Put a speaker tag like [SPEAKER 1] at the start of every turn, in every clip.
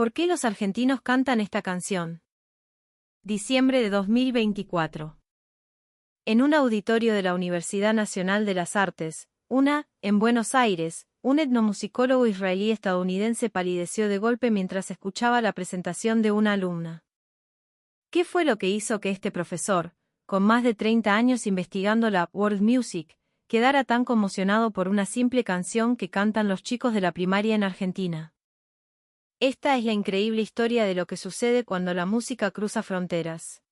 [SPEAKER 1] ¿Por qué los argentinos cantan esta canción? Diciembre de 2024. En un auditorio de la Universidad Nacional de las Artes, en Buenos Aires, un etnomusicólogo israelí-estadounidense palideció de golpe mientras escuchaba la presentación de una alumna. ¿Qué fue lo que hizo que este profesor, con más de 30 años investigando la world music, quedara tan conmocionado por una simple canción que cantan los chicos de la primaria en Argentina? Esta es la increíble historia de lo que sucede cuando la música cruza fronteras.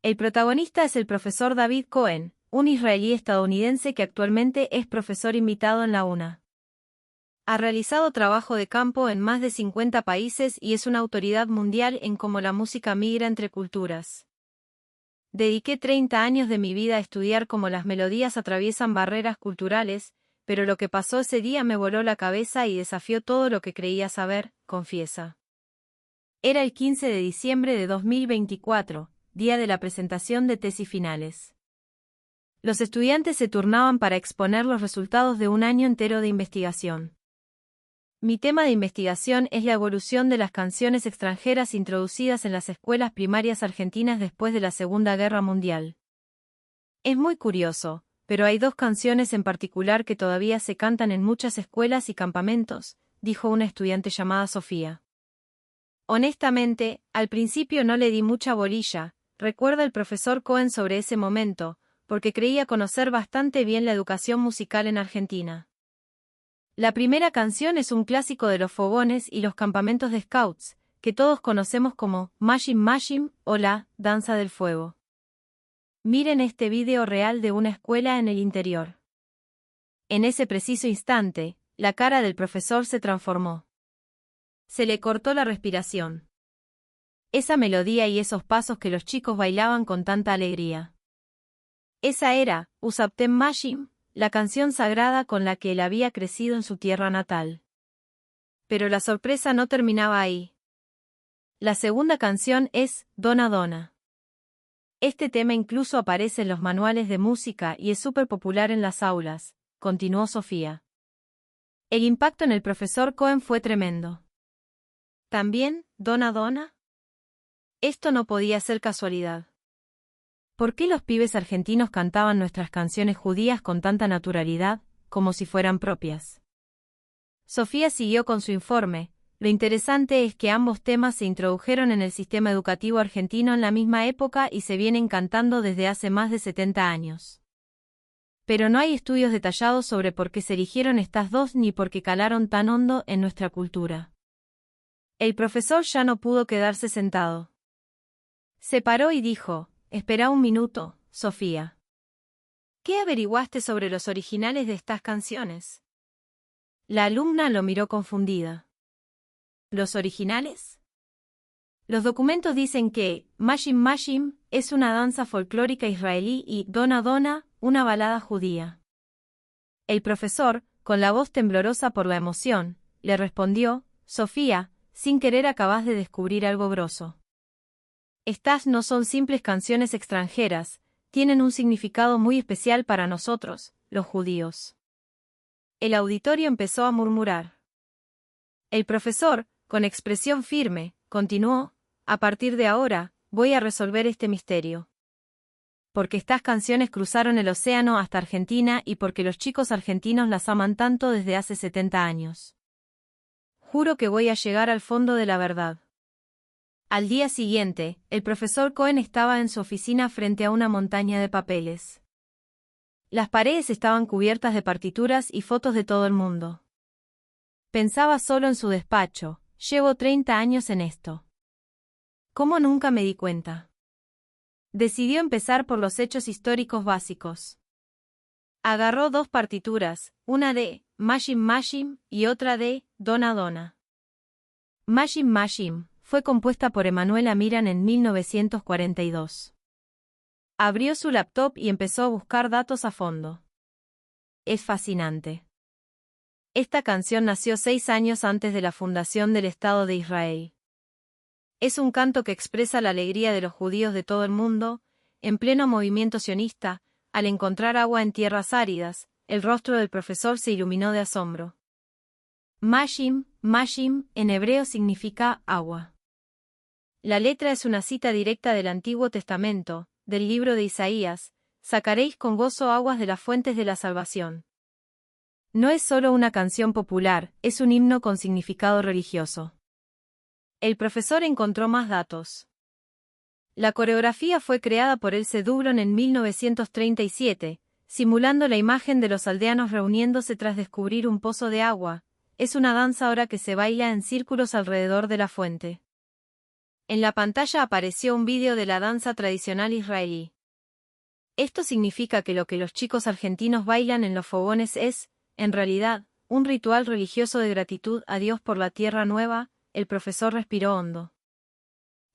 [SPEAKER 1] El protagonista es el profesor David Cohen, un israelí estadounidense que actualmente es profesor invitado en la UNA. Ha realizado trabajo de campo en más de 50 países y es una autoridad mundial en cómo la música migra entre culturas. Dediqué 30 años de mi vida a estudiar cómo las melodías atraviesan barreras culturales, pero lo que pasó ese día me voló la cabeza y desafió todo lo que creía saber, confiesa. Era el 15 de diciembre de 2024, día de la presentación de tesis finales. Los estudiantes se turnaban para exponer los resultados de un año entero de investigación. Mi tema de investigación es la evolución de las canciones extranjeras introducidas en las escuelas primarias argentinas después de la Segunda Guerra Mundial. Es muy curioso, pero hay dos canciones en particular que todavía se cantan en muchas escuelas y campamentos, dijo una estudiante llamada Sofía. Honestamente, al principio no le di mucha bolilla, recuerda el profesor Cohen sobre ese momento, porque creía conocer bastante bien la educación musical en Argentina. La primera canción es un clásico de los fogones y los campamentos de scouts, que todos conocemos como Mashim Mashim o la Danza del Fuego. Miren este video real de una escuela en el interior. En ese preciso instante, la cara del profesor se transformó. Se le cortó la respiración. Esa melodía y esos pasos que los chicos bailaban con tanta alegría. Esa era, Usaptem Mashim, la canción sagrada con la que él había crecido en su tierra natal. Pero la sorpresa no terminaba ahí. La segunda canción es Dona Dona. Este tema incluso aparece en los manuales de música y es súper popular en las aulas, continuó Sofía. El impacto en el profesor Cohen fue tremendo. ¿También, Dona Dona? Esto no podía ser casualidad. ¿Por qué los pibes argentinos cantaban nuestras canciones judías con tanta naturalidad, como si fueran propias? Sofía siguió con su informe. Lo interesante es que ambos temas se introdujeron en el sistema educativo argentino en la misma época y se vienen cantando desde hace más de 70 años. Pero no hay estudios detallados sobre por qué se eligieron estas dos ni por qué calaron tan hondo en nuestra cultura. El profesor ya no pudo quedarse sentado. Se paró y dijo: «Espera un minuto, Sofía. ¿Qué averiguaste sobre los originales de estas canciones?» La alumna lo miró confundida. ¿Los originales? Los documentos dicen que Mashim Mashim es una danza folclórica israelí y Dona Dona, una balada judía. El profesor, con la voz temblorosa por la emoción, le respondió: «Sofía, sin querer acabas de descubrir algo grosso. Estas no son simples canciones extranjeras, tienen un significado muy especial para nosotros, los judíos». El auditorio empezó a murmurar. El profesor, con expresión firme, continuó: «A partir de ahora, voy a resolver este misterio. Porque estas canciones cruzaron el océano hasta Argentina y porque los chicos argentinos las aman tanto desde hace 70 años. Juro que voy a llegar al fondo de la verdad». Al día siguiente, el profesor Cohen estaba en su oficina frente a una montaña de papeles. Las paredes estaban cubiertas de partituras y fotos de todo el mundo. Pensaba solo en su despacho: «Llevo 30 años en esto. ¿Cómo nunca me di cuenta?». Decidió empezar por los hechos históricos básicos. Agarró dos partituras, una de Mashim Mashim y otra de Dona Dona. Mashim Mashim fue compuesta por Emanuel Amiran en 1942. Abrió su laptop y empezó a buscar datos a fondo. Es fascinante. Esta canción nació 6 años antes de la fundación del Estado de Israel. Es un canto que expresa la alegría de los judíos de todo el mundo, en pleno movimiento sionista. Al encontrar agua en tierras áridas, el rostro del profesor se iluminó de asombro. Mashim, mashim, en hebreo significa agua. La letra es una cita directa del Antiguo Testamento, del libro de Isaías: sacaréis con gozo aguas de las fuentes de la salvación. No es solo una canción popular, es un himno con significado religioso. El profesor encontró más datos. La coreografía fue creada por Else Doublon en 1937, simulando la imagen de los aldeanos reuniéndose tras descubrir un pozo de agua. Es una danza ahora que se baila en círculos alrededor de la fuente. En la pantalla apareció un vídeo de la danza tradicional israelí. Esto significa que lo que los chicos argentinos bailan en los fogones es, en realidad, un ritual religioso de gratitud a Dios por la tierra nueva. El profesor respiró hondo.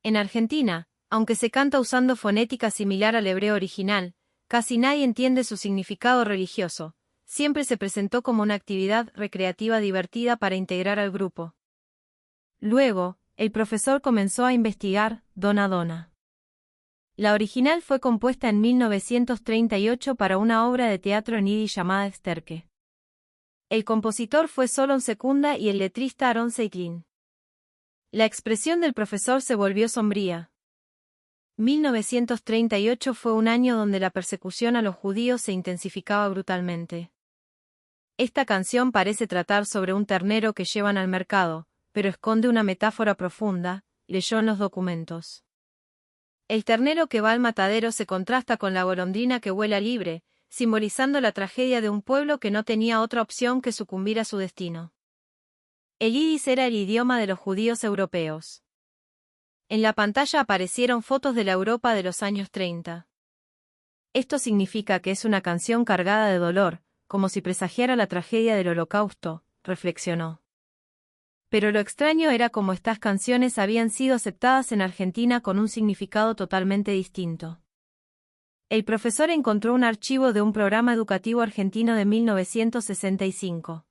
[SPEAKER 1] En Argentina, aunque se canta usando fonética similar al hebreo original, casi nadie entiende su significado religioso. Siempre se presentó como una actividad recreativa divertida para integrar al grupo. Luego, el profesor comenzó a investigar Dona Dona. La original fue compuesta en 1938 para una obra de teatro en yiddish llamada Sterke. El compositor fue Solon Secunda y el letrista Aaron Seitlin. La expresión del profesor se volvió sombría. 1938 fue un año donde la persecución a los judíos se intensificaba brutalmente. Esta canción parece tratar sobre un ternero que llevan al mercado, pero esconde una metáfora profunda, leyó en los documentos. El ternero que va al matadero se contrasta con la golondrina que vuela libre, simbolizando la tragedia de un pueblo que no tenía otra opción que sucumbir a su destino. El yiddish era el idioma de los judíos europeos. En la pantalla aparecieron fotos de la Europa de los años 30. Esto significa que es una canción cargada de dolor, como si presagiara la tragedia del Holocausto, reflexionó. Pero lo extraño era cómo estas canciones habían sido aceptadas en Argentina con un significado totalmente distinto. El profesor encontró un archivo de un programa educativo argentino de 1965.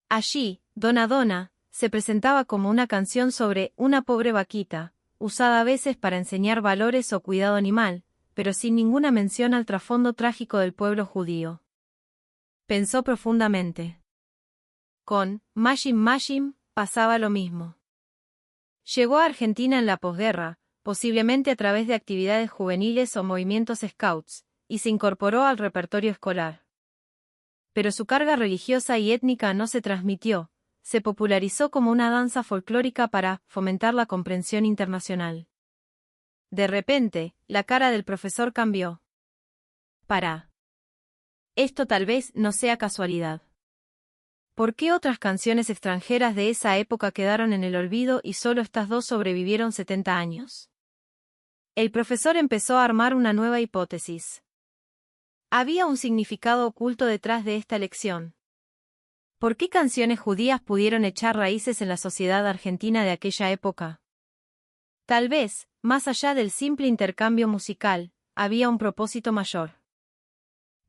[SPEAKER 1] Allí, Dona Dona se presentaba como una canción sobre una pobre vaquita, usada a veces para enseñar valores o cuidado animal, pero sin ninguna mención al trasfondo trágico del pueblo judío. Pensó profundamente. Con Mashim Mashim pasaba lo mismo. Llegó a Argentina en la posguerra, posiblemente a través de actividades juveniles o movimientos scouts, y se incorporó al repertorio escolar. Pero su carga religiosa y étnica no se transmitió, se popularizó como una danza folclórica para fomentar la comprensión internacional. De repente, la cara del profesor cambió. Esto tal vez no sea casualidad. ¿Por qué otras canciones extranjeras de esa época quedaron en el olvido y solo estas dos sobrevivieron 70 años? El profesor empezó a armar una nueva hipótesis. Había un significado oculto detrás de esta elección. ¿Por qué canciones judías pudieron echar raíces en la sociedad argentina de aquella época? Tal vez, más allá del simple intercambio musical, había un propósito mayor.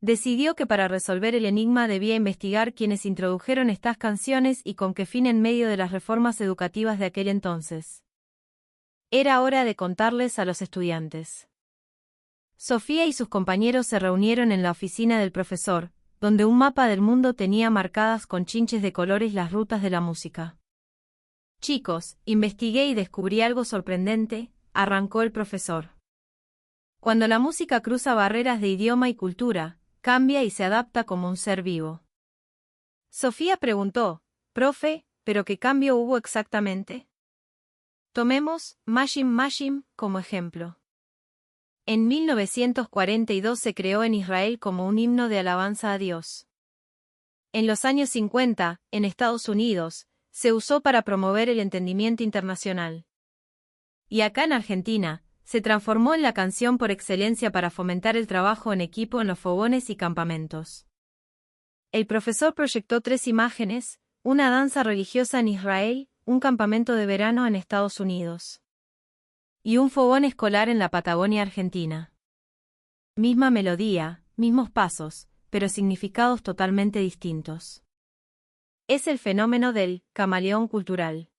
[SPEAKER 1] Decidió que para resolver el enigma debía investigar quiénes introdujeron estas canciones y con qué fin en medio de las reformas educativas de aquel entonces. Era hora de contarles a los estudiantes. Sofía y sus compañeros se reunieron en la oficina del profesor, donde un mapa del mundo tenía marcadas con chinches de colores las rutas de la música. Chicos, investigué y descubrí algo sorprendente, arrancó el profesor. Cuando la música cruza barreras de idioma y cultura, cambia y se adapta como un ser vivo. Sofía preguntó, profe, ¿pero qué cambio hubo exactamente? Tomemos Mashim Mashim como ejemplo. En 1942 se creó en Israel como un himno de alabanza a Dios. En los años 50, en Estados Unidos, se usó para promover el entendimiento internacional. Y acá en Argentina, se transformó en la canción por excelencia para fomentar el trabajo en equipo en los fogones y campamentos. El profesor proyectó 3 imágenes, una danza religiosa en Israel, un campamento de verano en Estados Unidos y un fogón escolar en la Patagonia Argentina. Misma melodía, mismos pasos, pero significados totalmente distintos. Es el fenómeno del camaleón cultural.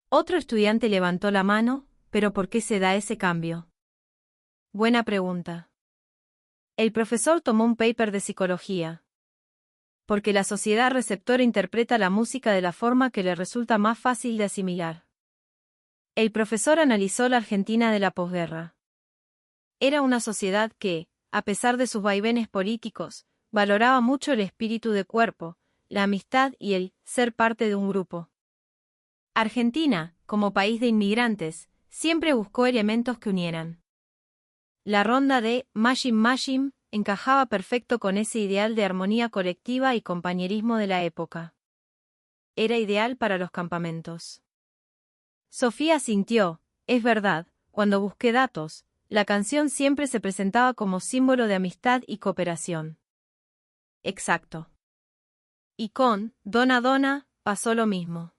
[SPEAKER 1] Otro estudiante levantó la mano, pero ¿por qué se da ese cambio? Buena pregunta. El profesor tomó un paper de psicología. porque la sociedad receptora interpreta la música de la forma que le resulta más fácil de asimilar. El profesor analizó la Argentina de la posguerra. Era una sociedad que, a pesar de sus vaivenes políticos, valoraba mucho el espíritu de cuerpo, la amistad y el ser parte de un grupo. Argentina, como país de inmigrantes, siempre buscó elementos que unieran. La ronda de Mashim Mashim encajaba perfecto con ese ideal de armonía colectiva y compañerismo de la época. Era ideal para los campamentos. Sofía sintió, es verdad, cuando busqué datos, la canción siempre se presentaba como símbolo de amistad y cooperación. Exacto. Y con Dona Dona pasó lo mismo.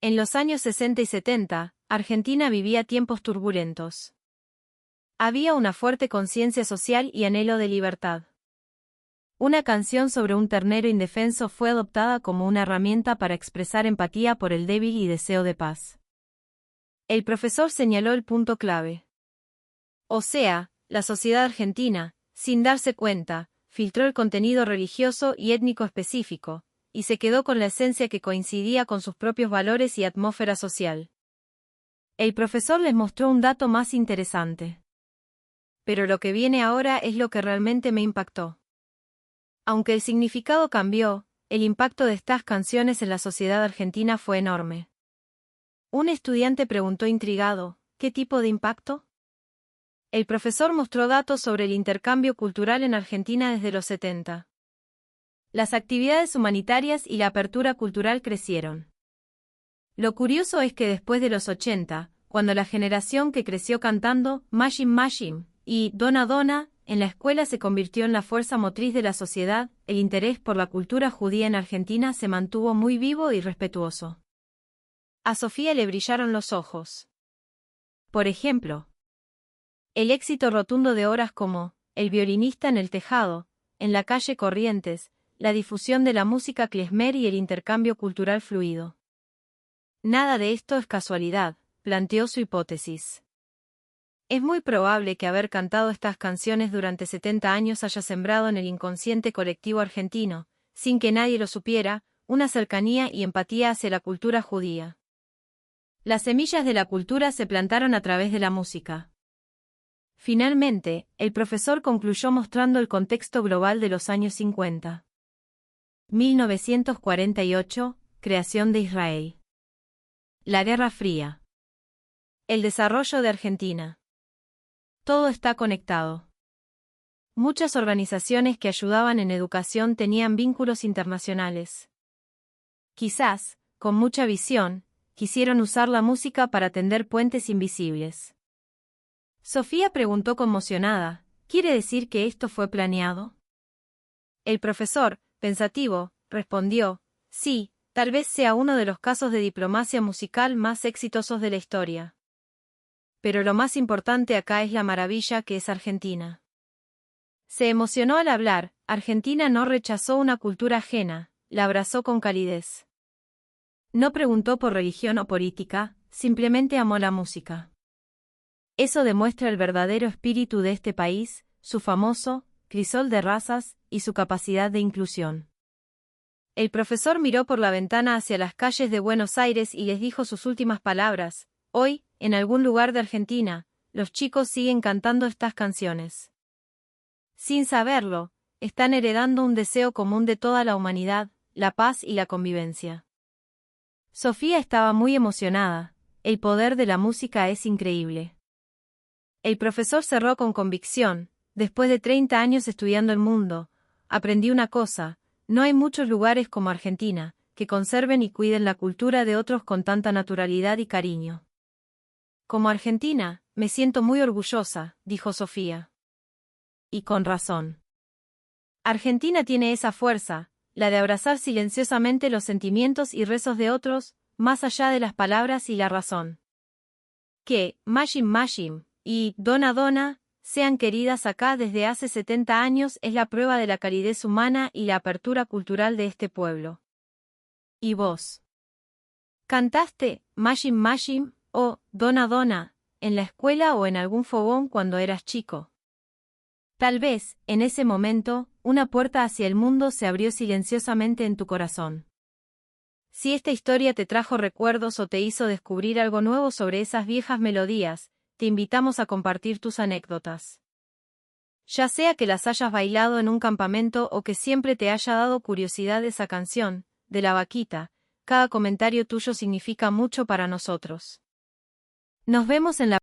[SPEAKER 1] En los años 60 y 70, Argentina vivía tiempos turbulentos. Había una fuerte conciencia social y anhelo de libertad. Una canción sobre un ternero indefenso fue adoptada como una herramienta para expresar empatía por el débil y deseo de paz. El profesor señaló el punto clave. O sea, la sociedad argentina, sin darse cuenta, filtró el contenido religioso y étnico específico, y se quedó con la esencia que coincidía con sus propios valores y atmósfera social. El profesor les mostró un dato más interesante. Pero lo que viene ahora es lo que realmente me impactó. Aunque el significado cambió, el impacto de estas canciones en la sociedad argentina fue enorme. Un estudiante preguntó intrigado, ¿qué tipo de impacto? El profesor mostró datos sobre el intercambio cultural en Argentina desde los 70. Las actividades humanitarias y la apertura cultural crecieron. Lo curioso es que después de los 80, cuando la generación que creció cantando Mashim Mashim y Dona Dona en la escuela se convirtió en la fuerza motriz de la sociedad, el interés por la cultura judía en Argentina se mantuvo muy vivo y respetuoso. A Sofía le brillaron los ojos. Por ejemplo, el éxito rotundo de obras como El violinista en el tejado, En la calle Corrientes, la difusión de la música klezmer y el intercambio cultural fluido. Nada de esto es casualidad, planteó su hipótesis. Es muy probable que haber cantado estas canciones durante 70 años haya sembrado en el inconsciente colectivo argentino, sin que nadie lo supiera, una cercanía y empatía hacia la cultura judía. Las semillas de la cultura se plantaron a través de la música. Finalmente, el profesor concluyó mostrando el contexto global de los años 50. 1948, creación de Israel. La Guerra Fría. El desarrollo de Argentina. Todo está conectado. Muchas organizaciones que ayudaban en educación tenían vínculos internacionales. Quizás, con mucha visión, quisieron usar la música para tender puentes invisibles. Sofía preguntó conmocionada, ¿quiere decir que esto fue planeado? El profesor, pensativo, respondió, sí, tal vez sea uno de los casos de diplomacia musical más exitosos de la historia. Pero lo más importante acá es la maravilla que es Argentina. Se emocionó al hablar, Argentina no rechazó una cultura ajena, la abrazó con calidez. No preguntó por religión o política, simplemente amó la música. Eso demuestra el verdadero espíritu de este país, su famoso crisol de razas y su capacidad de inclusión. El profesor miró por la ventana hacia las calles de Buenos Aires y les dijo sus últimas palabras. Hoy, en algún lugar de Argentina, los chicos siguen cantando estas canciones. Sin saberlo, están heredando un deseo común de toda la humanidad, la paz y la convivencia. Sofía estaba muy emocionada, el poder de la música es increíble. El profesor cerró con convicción, después de 30 años estudiando el mundo, aprendí una cosa, no hay muchos lugares como Argentina, que conserven y cuiden la cultura de otros con tanta naturalidad y cariño. Como argentina, me siento muy orgullosa, dijo Sofía. Y con razón. Argentina tiene esa fuerza, la de abrazar silenciosamente los sentimientos y rezos de otros, más allá de las palabras y la razón. Que Mashim Mashim y Dona Dona sean queridas acá desde hace 70 años es la prueba de la calidez humana y la apertura cultural de este pueblo. ¿Y vos? ¿Cantaste Mashim Mashim o Dona Dona en la escuela o en algún fogón cuando eras chico? Tal vez, en ese momento, una puerta hacia el mundo se abrió silenciosamente en tu corazón. Si esta historia te trajo recuerdos o te hizo descubrir algo nuevo sobre esas viejas melodías, te invitamos a compartir tus anécdotas. Ya sea que las hayas bailado en un campamento o que siempre te haya dado curiosidad esa canción, de la vaquita, cada comentario tuyo significa mucho para nosotros. Nos vemos en la